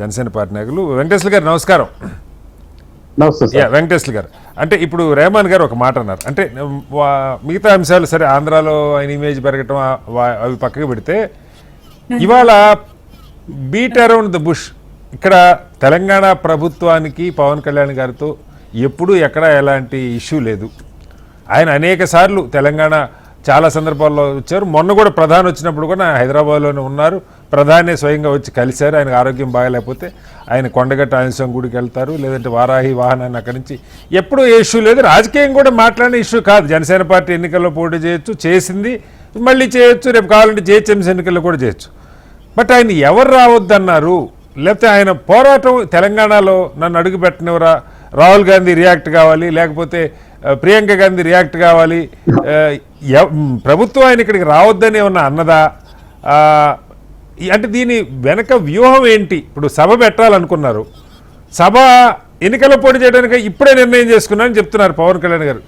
Janasena party నాయకులు. వెంకటేశ్వర గారు నమస్కారం. వెంకటేశ్వర గారు, అంటే ఇప్పుడు రెహమాన్ గారు ఒక మాట అన్నారు, అంటే మిగతా అంశాలు సరే ఆంధ్రాలో ఆయన ఇమేజ్ పెరగటం అవి పక్కకు పెడితే ఇవాళ బీట్ అరౌండ్ ద బుష్ ఇక్కడ తెలంగాణ ప్రభుత్వానికి పవన్ కళ్యాణ్ గారితో ఎప్పుడూ ఎక్కడ ఎలాంటి ఇష్యూ లేదు. ఆయన అనేక సార్లు తెలంగాణ చాలా సందర్భాల్లో వచ్చారు. మొన్న కూడా ప్రధాని వచ్చినప్పుడు కూడా హైదరాబాద్లోనే ఉన్నారు. ప్రధాని స్వయంగా వచ్చి కలిశారు. ఆయనకు ఆరోగ్యం బాగాలేకపోతే ఆయన కొండగట్ట ఆంజనేయ గుడికి వెళ్తారు, లేదంటే వారాహి వాహనాన్ని అక్కడి నుంచి ఎప్పుడూ ఏ ఇష్యూ లేదు. రాజకీయం కూడా మాట్లాడిన ఇష్యూ కాదు. జనసేన పార్టీ ఎన్నికల్లో పోటీ చేయొచ్చు, చేసింది, మళ్ళీ చేయొచ్చు, రేపు కావాలంటే జిహెచ్ఎంసీ ఎన్నికల్లో కూడా చేయొచ్చు. బట్ ఆయన ఎవరు రావద్దన్నారు? లేకపోతే ఆయన పోరాటం తెలంగాణలో నన్ను అడుగు పెట్టనివరా, రాహుల్ గాంధీ రియాక్ట్ కావాలి, లేకపోతే ప్రియాంక గాంధీ రియాక్ట్ కావాలి, ప్రభుత్వం ఆయన ఇక్కడికి రావద్దని ఏమన్నా అన్నదా? అంటే దీని వెనక వ్యూహం ఏంటి? ఇప్పుడు సభ పెట్టాలనుకున్నారు, సభ ఎన్నికల్లో పోటీ చేయడానికి ఇప్పుడే నిర్ణయం చేసుకున్నానని చెప్తున్నారు పవన్ కళ్యాణ్ గారు.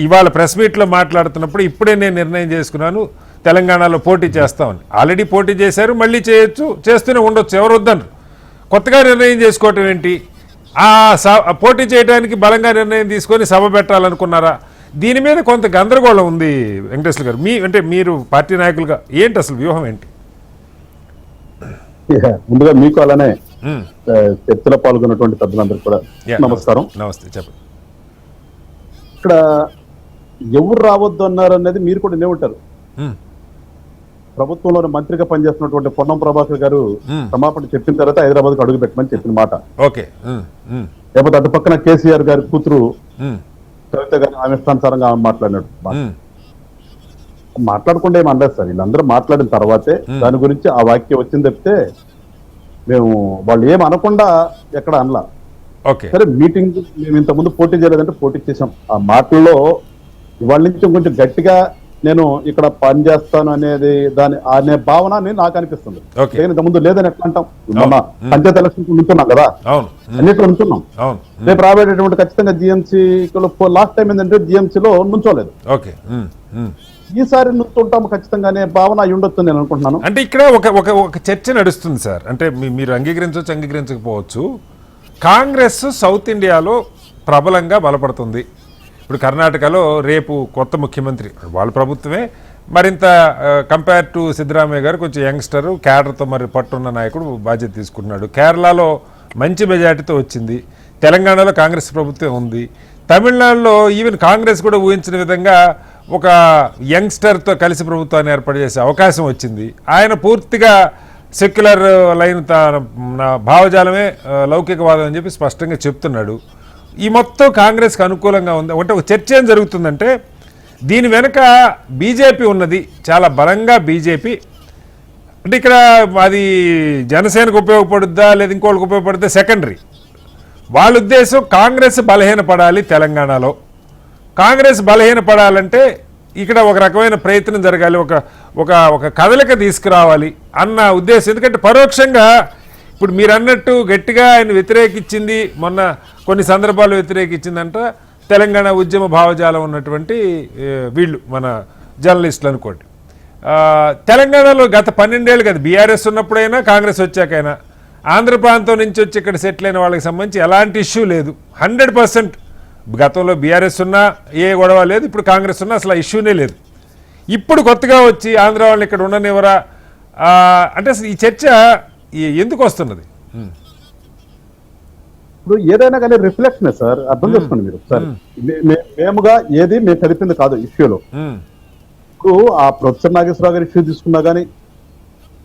ఇవాళ ప్రెస్ మీట్లో మాట్లాడుతున్నప్పుడు ఇప్పుడే నేను నిర్ణయం చేసుకున్నాను తెలంగాణలో పోటీ చేస్తామని. ఆల్రెడీ పోటీ చేశారు, మళ్ళీ చేయొచ్చు, చేస్తూనే ఉండొచ్చు, ఎవరు వద్దన్నారు. కొత్తగా నిర్ణయం చేసుకోవటం ఏంటి? పోటీ చేయడానికి బలంగా నిర్ణయం తీసుకొని సభ పెట్టాలనుకున్నారా? దీని మీద కొంత గందరగోళం ఉంది. వెంకటేశ్వర గారు, అంటే మీరు పార్టీ నాయకులుగా ఏంటి అసలు వ్యూహం ఏంటి? ముందుగా మీకు అలానే చర్చలో పాల్గొన్నటువంటి పెద్దలందరూ కూడా నమస్కారం. నమస్తే. చెప్పండి. ఇక్కడ ఎవరు రావద్దు అన్నారు అనేది మీరు కూడా నేవుంటారు. ప్రభుత్వంలో మంత్రిగా పనిచేస్తున్నటువంటి పొన్నం ప్రభాకర్ గారు క్షమాపణ చెప్పిన తర్వాత హైదరాబాద్ కు అడుగు పెట్టమని చెప్పిన మాట. లేకపోతే అటు పక్కన కేసీఆర్ గారి కూతురు కవిత గారు ఆమె ఇష్టానుసారంగా మాట్లాడినట్టు మాట్లాడకుండా ఏమి అనలేదు సార్. వీళ్ళందరూ మాట్లాడిన తర్వాతే దాని గురించి ఆ వాక్యం వచ్చింది తప్పితే మేము వాళ్ళు ఏం అనకుండా ఎక్కడ అనలా. సరే మీటింగ్ మేము ఇంతకుముందు పోటీ చేయలేదంటే పోటీ చేసాం. ఆ మాటల్లో ఇవాళ నుంచి కొంచెం గట్టిగా నేను ఇక్కడ పని చేస్తాను అనేది అనే భావన నాకు అనిపిస్తుంది. ఇంతకుముందు లేదని ఎట్లా అంటాం? మొన్న పంచాయతీ ఎలక్షన్ నుంచున్నాం కదా, అన్నిట్లో నుంచున్నాం. రేపు రాబోయేటటువంటి ఖచ్చితంగా జిఎంసీలో లాస్ట్ టైం ఏంటంటే జిఎంసీలో నుంచోలేదు, ఈసారి నుంచుంటాము ఖచ్చితంగా అనే భావన అయి ఉండొచ్చు నేను అనుకుంటున్నాను. అంటే ఇక్కడ ఒక చర్చ నడుస్తుంది సార్. అంటే మీరు అంగీకరించవచ్చు, అంగీకరించకపోవచ్చు. కాంగ్రెస్ సౌత్ ఇండియాలో ప్రబలంగా బలపడుతుంది. ఇప్పుడు కర్ణాటకలో రేపు కొత్త ముఖ్యమంత్రి వాళ్ళ ప్రభుత్వమే, మరింత కంపేర్ టు సిద్ధరామయ్య గారు కొంచెం యంగ్స్టరు, క్యాడర్తో మరి పట్టున్న నాయకుడు బాధ్యత తీసుకుంటున్నాడు. కేరళలో మంచి మెజార్టీతో వచ్చింది. తెలంగాణలో కాంగ్రెస్ ప్రభుత్వం ఉంది. తమిళనాడులో ఈవెన్ కాంగ్రెస్ కూడా ఊహించిన విధంగా ఒక యంగ్స్టర్తో కలిసి ప్రభుత్వాన్ని ఏర్పాటు చేసే అవకాశం వచ్చింది. ఆయన పూర్తిగా సెక్యులర్ లైన్, భావజాలమే లౌకికవాదం అని చెప్పి స్పష్టంగా చెప్తున్నాడు. ఈ మొత్తం కాంగ్రెస్కి అనుకూలంగా ఉంది. అంటే ఒక చర్చ ఏం జరుగుతుందంటే దీని వెనక బీజేపీ ఉన్నది, చాలా బలంగా బీజేపీ. అంటే ఇక్కడ అది జనసేనకు ఉపయోగపడుద్దా లేదా ఇంకోళ్ళకి ఉపయోగపడుద్దా సెకండరీ. వాళ్ళ ఉద్దేశం కాంగ్రెస్ బలహీనపడాలి తెలంగాణలో. కాంగ్రెస్ బలహీనపడాలంటే ఇక్కడ ఒక రకమైన ప్రయత్నం జరగాలి, ఒక కదలిక తీసుకురావాలి అన్న ఉద్దేశం. ఎందుకంటే పరోక్షంగా ఇప్పుడు మీరు అన్నట్టు గట్టిగా ఆయన వ్యతిరేకించింది, మొన్న కొన్ని సందర్భాల్లో వ్యతిరేకించిందంట తెలంగాణ ఉద్యమ భావజాలం ఉన్నటువంటి వీళ్ళు మన జర్నలిస్టులు అనుకోండి. తెలంగాణలో గత 12 ఏళ్ళు కదా, బీఆర్ఎస్ ఉన్నప్పుడైనా కాంగ్రెస్ వచ్చాకైనా ఆంధ్ర ప్రాంతం నుంచి వచ్చి ఇక్కడ సెటిల్ అయిన వాళ్ళకి సంబంధించి ఎలాంటి ఇష్యూ లేదు. 100% గతంలో బీఆర్ఎస్ ఉన్నా ఏ గొడవ లేదు, ఇప్పుడు కాంగ్రెస్ ఉన్నా అసలు ఆ ఇష్యూనే లేదు. ఇప్పుడు కొత్తగా వచ్చి ఆంధ్ర వాళ్ళని ఇక్కడ ఉండనివ్వరా అంటే అసలు ఈ చర్చ ఎందుకు వస్తున్నది? ఇప్పుడు ఏదైనా కానీ రిఫ్లెక్షన్ సార్, అర్థం చేసుకోండి మీరు ఒకసారి. మేముగా ఏది మేము కలిపింది కాదు ఇష్యూలో. ఇప్పుడు ఆ ప్రొఫెసర్ నాగేశ్వరరావు గారి ఇష్యూ తీసుకున్నా కానీ,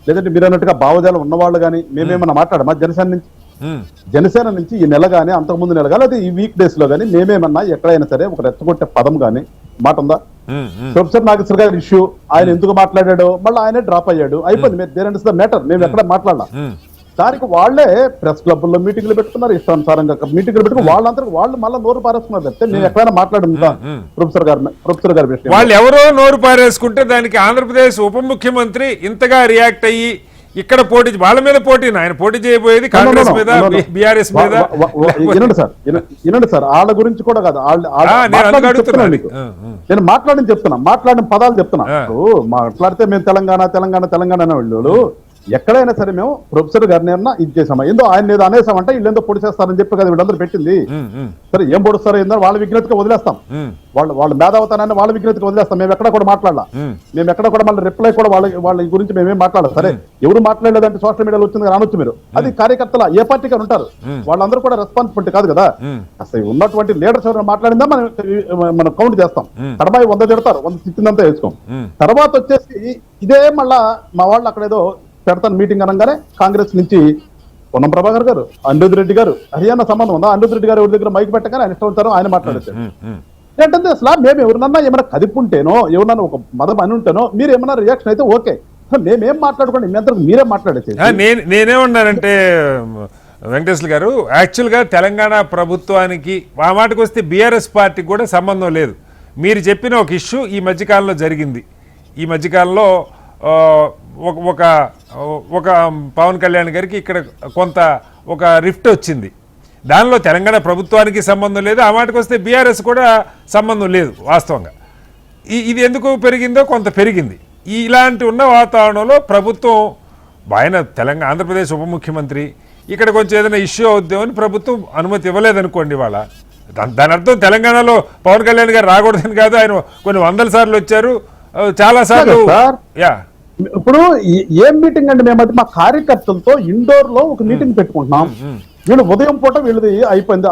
లేదంటే మీరు అన్నట్టుగా భావజాలం ఉన్నవాళ్ళు కానీ మేమేమన్నా మాట్లాడమా? జనసేన నుంచి ఈ నెల కానీ అంతకుముందు నెల కానీ, అది ఈ వీక్ డేస్ లో కానీ మేమేమన్నా ఎక్కడైనా సరే ఒక రెచ్చగొట్టే పదం కానీ మాట ఉందా? ప్రొఫెసర్ నాగేశ్వర గారి ఇష్యూ ఆయన ఎందుకు మాట్లాడాడో మళ్ళీ ఆయనే డ్రాప్ అయ్యాడు, అయిపోయింది. మ్యాటర్ మేము ఎక్కడ మాట్లాడాల. దానికి వాళ్లే ప్రెస్ క్లబ్లో మీటింగ్లు పెట్టుకున్నారు, ఇష్టానుసారంగా మీటింగ్లు పెట్టుకుని వాళ్ళందరూ వాళ్ళు మళ్ళీ నోరు పారేసుకున్నారు తప్పితే నేను ఎక్కడైనా మాట్లాడుతా ప్రొఫెసర్ గారి విషయం. వాళ్ళు ఎవరో నోరు పారేసుకుంటే దానికి ఆంధ్రప్రదేశ్ ఉప ముఖ్యమంత్రి ఇంతగా రియాక్ట్ అయ్యి ఇక్కడ పోటీ, వాళ్ళ మీద పోటీ, ఆయన పోటీ చేయబోయేది కాంగ్రెస్ మీద, బీఆర్ఎస్ మీద. వినండి సార్, వాళ్ళ గురించి కూడా కాదు, నేను మాట్లాడిన పదాలు చెప్తున్నా. మాట్లాడితే మేము తెలంగాణ తెలంగాణ తెలంగాణ అనే వాళ్ళు ఎక్కడైనా సరే మేము ప్రొఫెసర్ గారిని అన్నా ఇది చేసామా ఏందో ఆయన ఏదో అనేసామంటే వీళ్ళు ఏందో పొడి చేస్తారని చెప్పి కదా వీళ్ళందరూ పెట్టింది. సరే ఏం పొడుస్తారో ఏందో వాళ్ళ విజ్ఞతగా వదిలేస్తాం, వాళ్ళ మేధావతానాన్ని వాళ్ళ విజ్ఞతగా వదిలేస్తాం. మేము ఎక్కడ కూడా మాట్లాడాలా, మేము ఎక్కడ కూడా మళ్ళీ రిప్లై కూడా వాళ్ళ గురించి మేమేం మాట్లాడాలి. సరే ఎవరు మాట్లాడలేదంటే సోషల్ మీడియాలో వచ్చింది అనొచ్చు మీరు, అది కార్యకర్తల ఏ పార్టీకి ఉంటారు, వాళ్ళందరూ కూడా రెస్పాన్సిబిలిటీ కాదు కదా. అసలు ఉన్నటువంటి లీడర్స్ ఎవరైనా మాట్లాడిందా మనం కౌంట్ చేస్తాం. కడమాయి 100 తిడతారు, 100 తిట్టిందంతా వేసుకోం. తర్వాత వచ్చేసి ఇదే మళ్ళా మా వాళ్ళు అక్కడ ఏదో పెడతాను మీటింగ్ అనగానే కాంగ్రెస్ నుంచి పొన్నం ప్రభాకర్ గారు, అనిరుద్ రెడ్డి గారు, హర్యానా సంబంధం ఉందా, అనిరుద్ రెడ్డి గారు ఎవరి దగ్గర మైక్ పెట్టగానే ఆయన ఇష్టం ఉంటారు, ఆయన మాట్లాడతారు. ఏంటంటే అసలు మేము ఎవరినన్నా ఏమైనా కదిపుంటేనో ఎవరన్నా ఒక మదం అని ఉంటేనో మీరు ఏమైనా రియాక్షన్ అయితే ఓకే, మేమేం మాట్లాడుకోండి, మీ అందరికి మీరే మాట్లాడేది. నేనేమన్నానంటే వెంకటేశ్వర గారు, యాక్చువల్గా తెలంగాణ ప్రభుత్వానికి ఆ మాటకు వస్తే బీఆర్ఎస్ పార్టీకి కూడా సంబంధం లేదు. మీరు చెప్పిన ఒక ఇష్యూ ఈ మధ్యకాలంలో జరిగింది. ఈ మధ్యకాలంలో ఒక పవన్ కళ్యాణ్ గారికి ఇక్కడ కొంత ఒక రిఫ్ట్ వచ్చింది. దానిలో తెలంగాణ ప్రభుత్వానికి సంబంధం లేదు, ఆ మాటకు వస్తే బీఆర్ఎస్ కూడా సంబంధం లేదు. వాస్తవంగా ఇది ఎందుకు పెరిగిందో కొంత పెరిగింది. ఇలాంటి ఉన్న వాతావరణంలో ప్రభుత్వం ఆయన ఆంధ్రప్రదేశ్ ఉప ముఖ్యమంత్రి ఇక్కడ కొంచెం ఏదైనా ఇష్యూ అవుద్దామని ప్రభుత్వం అనుమతి ఇవ్వలేదనుకోండి. వాళ్ళ దాని అర్థం తెలంగాణలో పవన్ కళ్యాణ్ గారు రాకూడదని కాదు, ఆయన కొన్ని 100 సార్లు వచ్చారు, చాలా సార్లు. ఇప్పుడు ఏం మీటింగ్ అండి, మేము అది మా కార్యకర్తలతో ఇండోర్ లో ఒక మీటింగ్ పెట్టుకుంటున్నాం. వీళ్ళు ఉదయం పూట వీళ్ళది అయిపోయింది,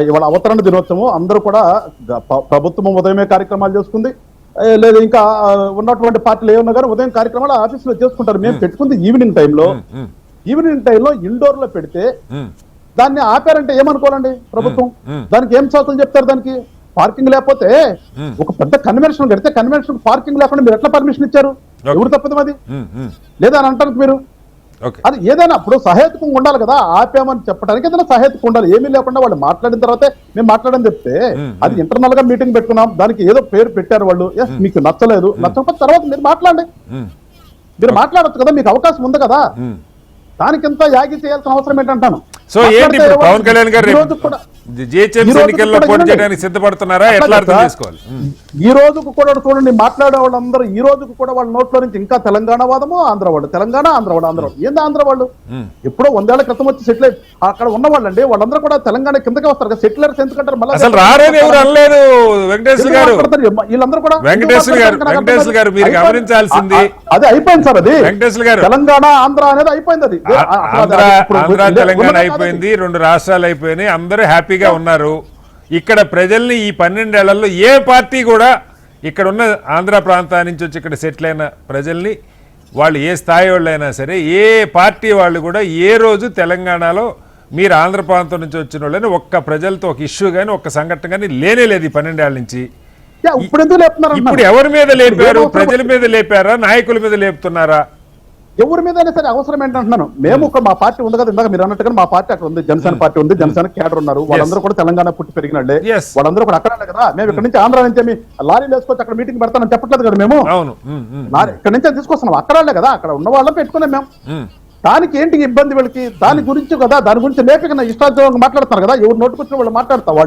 ఇవాళ అవతరణ దినోత్సవం, అందరూ కూడా ప్రభుత్వం ఉదయమే కార్యక్రమాలు చేసుకుంది, లేదా ఇంకా ఉన్నటువంటి పార్టీలు ఏమన్నా కానీ ఉదయం కార్యక్రమాలు ఆఫీసులో చేసుకుంటారు. మేము పెట్టుకుంది ఈవినింగ్ టైంలో ఇండోర్ లో పెడితే దాన్ని ఆపారంటే ఏమనుకోవాలండి ప్రభుత్వం? దానికి ఏం సాకులు చెప్తారు? దానికి పార్కింగ్ లేకపోతే ఒక పెద్ద కన్వెన్షన్ కడితే కన్వెన్షన్ పార్కింగ్ లేకుండా మీరు ఎట్లా పర్మిషన్ ఇచ్చారు? ఎవరు తప్పదు అది? లేదా అని అంటారు మీరు. అది ఏదైనా ఇప్పుడు సహేతుకంగా ఉండాలి కదా, ఆపామని చెప్పడానికి ఏదైనా సహేతుకంగా ఉండాలి. ఏమీ లేకుండా వాళ్ళు మాట్లాడిన తర్వాతే మేము మాట్లాడని చెప్తే అది ఇంటర్నల్ గా మీటింగ్ పెట్టుకున్నాం, దానికి ఏదో పేరు పెట్టారు వాళ్ళు, మీకు నచ్చలేదు, నచ్చకపోతే తర్వాత మీరు మాట్లాడండి, మీరు మాట్లాడచ్చు కదా, మీకు అవకాశం ఉంది కదా. దానికింత యాగి చేయాల్సిన అవసరం ఏంటంటాను. సో ఏంటి పవన్ కళ్యాణ్ గారు జిహెచ్ఎంసీ ఎన్నికల్లో పోటీ చేయడానికి సిద్ధపడుతున్నారా? ఎట్లా అర్థం చేసుకోవాలి? ఈ రోజుకు కూడా చూడండి, మాట్లాడే వాళ్ళందరూ ఈ రోజుకు కూడా వాళ్ళ నోట్లో నుంచి ఇంకా తెలంగాణ వాదము, ఆంధ్ర వాళ్ళు, తెలంగాణ ఆంధ్ర ఏంది ఆంధ్ర వాళ్ళు? ఎప్పుడో 100 ఏళ్ల క్రితం వచ్చి సెటిల్ అక్కడ ఉన్న వాళ్ళండి, వాళ్ళందరూ కూడా తెలంగాణ కిందకే వస్తారు కదా. సెటిలర్స్ ఎందుకంటారు? మళ్ళీ అసలు రారని ఎవరు అనలేదు. వెంకటేశ్వర గారు, వీళ్ళందరూ కూడా వెంకటేశ్వర గారు మీరు గమనించాల్సింది అది అయిపోయింది సార్. అది వెంకటేశ్వర గారు, తెలంగాణ ఆంధ్ర అనేది అయిపోయింది. అది ఆంధ్ర తెలంగాణ అయిపోయింది, 2 రాష్ట్రాలు అయిపోయినాయి, అందరూ హ్యాపీగా ఉన్నారు. ఇక్కడ ప్రజల్ని ఈ 12 ఏళ్లలో ఏ పార్టీ కూడా ఇక్కడ ఉన్న ఆంధ్ర ప్రాంతాల నుంచి వచ్చి ఇక్కడ సెటిల్ అయిన ప్రజల్ని, వాళ్ళు ఏ స్థాయి వాళ్ళైనా సరే, ఏ పార్టీ వాళ్ళు కూడా ఏ రోజు తెలంగాణలో మీరు ఆంధ్ర ప్రాంతం నుంచి వచ్చిన వాళ్ళని ఒక్క ప్రజలతో ఒక ఇష్యూ కానీ ఒక్క సంఘటన కానీ లేనే లేదు ఈ 12 ఏళ్ల నుంచి. ఇప్పుడు ఎవరి మీద లేపారు? ప్రజల మీద లేపారా, నాయకుల మీద లేపుతున్నారా? ఎవరి మీద అయినా సరే అవసరం ఏంటంటున్నాను. మేము ఒక మా పార్టీ ఉంది కదా, ఇందాక మీరు అన్నట్టుగా మా పార్టీ అక్కడ ఉంది, జనసేన పార్టీ ఉంది, జనసేన క్యాడర్ ఉన్నారు, వాళ్ళందరూ కూడా తెలంగాణ పుట్టి పెరిగినట్లే, వాళ్ళందరూ కూడా అక్కడ కదా. మేము ఇక్కడ నుంచి ఆంధ్ర నుంచి లారీలు వేసుకొచ్చి అక్కడ మీటింగ్ పెడతానని చెప్పట్లేదు కదా. మేము ఇక్కడ నుంచి తీసుకొస్తున్నాం, అక్కడే కదా, అక్కడ ఉన్న వాళ్ళని పెట్టుకున్నాం మేము. దానికి ఏంటి ఇబ్బంది వీళ్ళకి? దాని గురించి కదా, దాని గురించి లేపిక ఇష్టార్థంగా మాట్లాడుతున్నారు కదా, ఎవరు నోటుకొచ్చిన వాళ్ళు మాట్లాడతారు.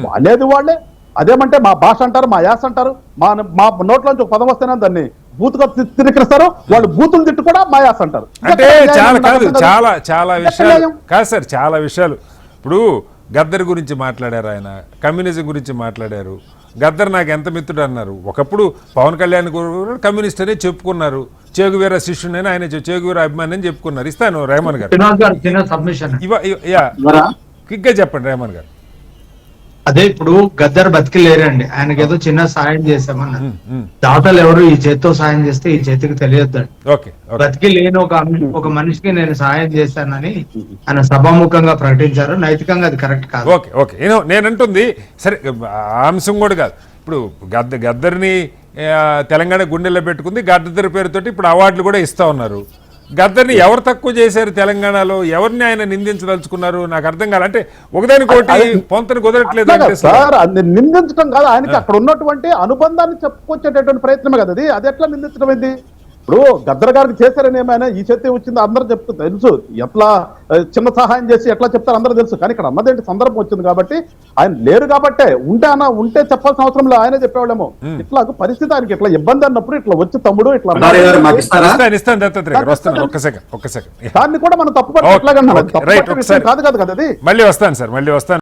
వాళ్ళేది వాళ్ళే అదేమంటే మా భాష అంటారు, మా యాస అంటారు, మా నోట్లోంచి ఒక పదం వస్తేనే దాన్ని బూతుగా తిరిగిస్తారు. వాళ్ళు బూతులు తిట్టు కూడా మా యాస అంటారు. అంటే చాలా విషయాలు కాదు సార్, చాలా విషయాలు. ఇప్పుడు గద్దర్ గురించి మాట్లాడారు, ఆయన కమ్యూనిజం గురించి మాట్లాడారు. గద్దర్ నాకు ఎంత మిత్రుడు అన్నారు. ఒకప్పుడు పవన్ కళ్యాణ్ కమ్యూనిస్ట్ అనే చెప్పుకున్నారు, చేగువీర శిష్యుడని, ఆయన చేగువీర అభిమాని అని చెప్పుకున్నారు. ఇస్తాను రెహమాన్ గారు, క్విక్గా చెప్పండి రెహమాన్ గారు. అదే ఇప్పుడు గద్దర్ బతికి లేరండి, ఆయనకి ఏదో చిన్న సాయం చేసామన్నారు. దాతలు ఎవరు ఈ చేతితో సాయం చేస్తే ఈ చేతికి తెలియద్దండి. బతికి లేని ఒక మనిషికి నేను సాయం చేశానని ఆయన సభాముఖంగా ప్రకటించారు. నైతికంగా అది కరెక్ట్ కాదు. ఓకే నేనంటుంది సరే, అంశం కూడా కాదు. ఇప్పుడు గద్దర్ని తెలంగాణ గుండెల్లో పెట్టుకుంది, గద్దర్ పేరుతోటి ఇప్పుడు అవార్డులు కూడా ఇస్తా ఉన్నారు. గద్దర్ని ఎవరు తక్కువ చేశారు తెలంగాణలో? ఎవరిని ఆయన నిందించదలుచుకున్నారు? నాకు అర్థం కాదు. అంటే ఒకదానికోటి పొంతను కుదరట్లేదు సార్. నిందించడం కాదు, ఆయనకి అక్కడ ఉన్నటువంటి అనుబంధాన్ని చెప్పుకొచ్చేటటువంటి ప్రయత్నమే కదా అది. అది ఎట్లా నిందించడం ఏంటి? ఇప్పుడు గద్దర్ గారికి చేశారని ఏమైనా ఈ చేతి వచ్చింది అందరూ చెప్తూ తెలుసు, ఎట్లా చిన్న సహాయం చేసి ఎట్లా చెప్తారు అందరూ తెలుసు. కానీ ఇక్కడ అన్నదేంటి సందర్భం వచ్చింది కాబట్టి ఆయన లేరు కాబట్టే, ఉంటే చెప్పాల్సిన అవసరం లేదు, ఆయనే చెప్పేవాళ్ళేమో. ఇట్లా పరిస్థితి ఆయనకి ఇట్లా ఇబ్బంది అన్నప్పుడు ఇట్లా వచ్చి తమ్ముడు ఇట్లా ఇస్తాను దత్తాత్రేయ గారు, వస్తాను ఒక్క సెకండ్. దాన్ని కూడా మనం తప్పు పట్టి ఎట్లాగన్నా రైట్, కాదు కదా అది. మళ్ళీ వస్తాను సార్, మళ్ళీ వస్తాను.